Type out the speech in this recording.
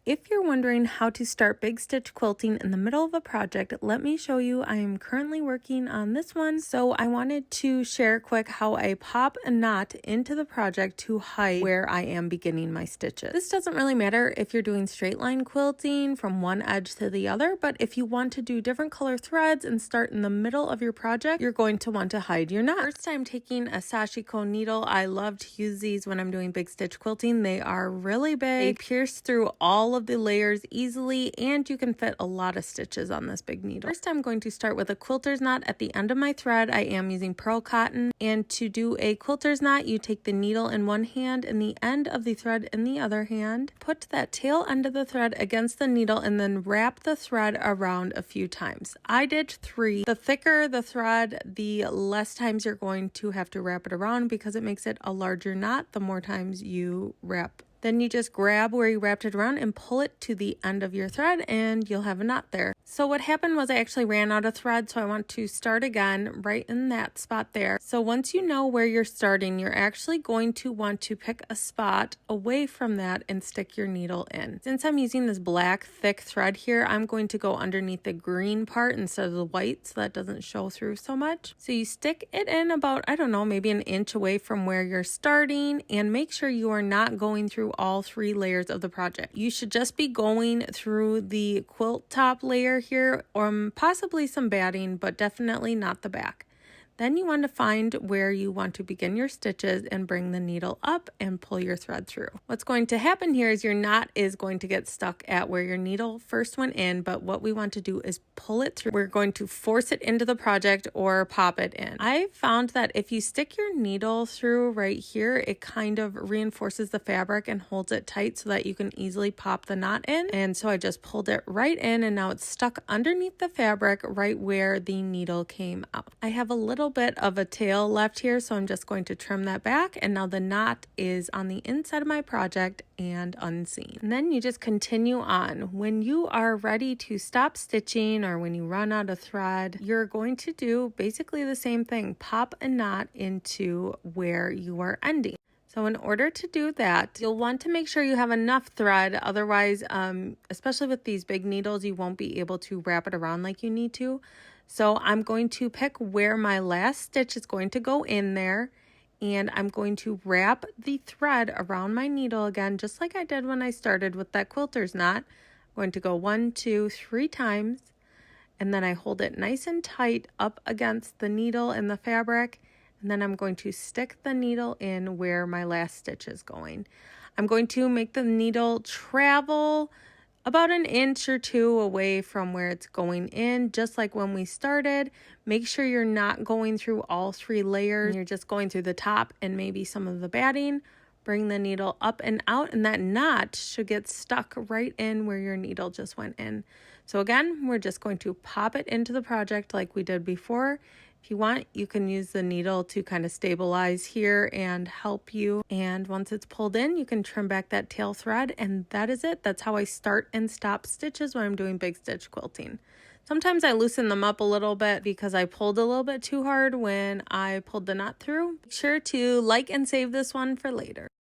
If you're wondering how to start big stitch quilting in the middle of a project, let me show you. I am currently working on this one, so I wanted to share quick how I pop a knot into the project to hide where I am beginning my stitches. This doesn't really matter if you're doing straight line quilting from one edge to the other, but if you want to do different color threads and start in the middle of your project, you're going to want to hide your knot. First, I'm taking a sashiko needle. I love to use these when I'm doing big stitch quilting. They are really big. They pierce through all of the layers easily, and you can fit a lot of stitches on this big needle. First, I'm going to start with a quilter's knot at the end of my thread. I am using pearl cotton, and to do a quilter's knot, you take the needle in one hand and the end of the thread in the other hand. Put that tail end of the thread against the needle and then wrap the thread around a few times. I did 3. The thicker the thread, the less times you're going to have to wrap it around because it makes it a larger knot the more times you wrap. Then you just grab where you wrapped it around and pull it to the end of your thread and you'll have a knot there. So what happened was I actually ran out of thread, so I want to start again right in that spot there. So once you know where you're starting, you're actually going to want to pick a spot away from that and stick your needle in. Since I'm using this black thick thread here, I'm going to go underneath the green part instead of the white so that doesn't show through so much. So you stick it in about, I don't know, maybe an inch away from where you're starting, and make sure you are not going through all 3 layers of the project. You should just be going through the quilt top layer here, or possibly some batting, but definitely not the back. Then you want to find where you want to begin your stitches and bring the needle up and pull your thread through. What's going to happen here is your knot is going to get stuck at where your needle first went in, but what we want to do is pull it through. We're going to force it into the project or pop it in. I found that if you stick your needle through right here, it kind of reinforces the fabric and holds it tight so that you can easily pop the knot in. And so I just pulled it right in, and now it's stuck underneath the fabric right where the needle came out. I have a little bit of a tail left here, so I'm just going to trim that back, and now the knot is on the inside of my project and unseen. And then you just continue on. When you are ready to stop stitching or when you run out of thread, you're going to do basically the same thing. Pop a knot into where you are ending. So in order to do that, you'll want to make sure you have enough thread. Otherwise, especially with these big needles, you won't be able to wrap it around like you need to. So I'm going to pick where my last stitch is going to go in there, and I'm going to wrap the thread around my needle again, just like I did when I started with that quilter's knot. I'm going to go 1, 2, 3 times, and then I hold it nice and tight up against the needle and the fabric, and then I'm going to stick the needle in where my last stitch is going. I'm going to make the needle travel about an inch or 2 away from where it's going in, just like when we started. Make sure you're not going through all 3 layers. You're just going through the top and maybe some of the batting. Bring the needle up and out, and that knot should get stuck right in where your needle just went in. So again, we're just going to pop it into the project like we did before. If you want, you can use the needle to kind of stabilize here and help you. And once it's pulled in, you can trim back that tail thread, and that is it. That's how I start and stop stitches when I'm doing big stitch quilting. Sometimes I loosen them up a little bit because I pulled a little bit too hard when I pulled the knot through. Make sure to like and save this one for later.